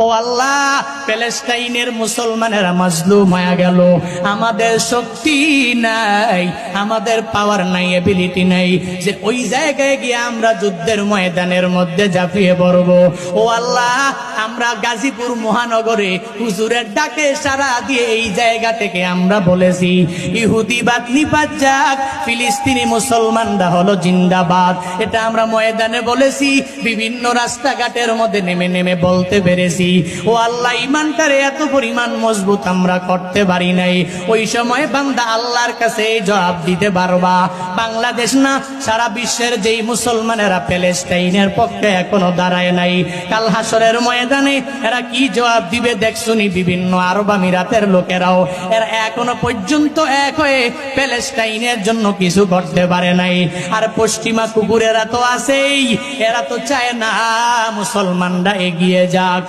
ও আল্লাহ, প্যালেস্টাইনের মুসলমানেরা মাজলুম হয়ে গেল, আমাদের শক্তি নাই, আমাদের পাওয়ার নাই, এবিলিটি নাই যে ওই জায়গায় গিয়ে আমরা যুদ্ধের ময়দানের মধ্যে ঝাঁপিয়ে পড়ব। ও আল্লাহ, আমরা গাজীপুর মহানগরে হুজুরের ডাকে সাড়া দিয়ে এই জায়গা থেকে আমরা বলেছি ইহুদিবাদ নিপাত যাক, ফিলিস্তিনি মুসলমানরা হলো জিন্দাবাদ। এটা আমরা ময়দানে বলেছি, বিভিন্ন রাস্তাঘাটের মধ্যে নেমে নেমে বলতে পেরেছি। ও আল্লাহ, ইমানটারে এত পরিমাণ মজবুত আমরা করতে পারি নাই। ওই সময় বান্দা আল্লাহর কাছে এই জবাব দিতে পারবা, বাংলাদেশ না সারা বিশ্বের যেই মুসলমানেরা প্যালেস্টাইনের পক্ষে এখনো দাঁড়ায় নাই, কাল হাসরের ময়দানে এরা কি জবাব দিবে দেখছুনি। বিভিন্ন আরব আমিরাতের লোকেরাও এরা এখনো পর্যন্ত এক হয়ে প্যালেস্টাইনের জন্য কিছু করতে পারে নাই। আর পশ্চিমা কুকুরেরা তো আছেই, এরা তো চায় না মুসলমানরা এগিয়ে যাক।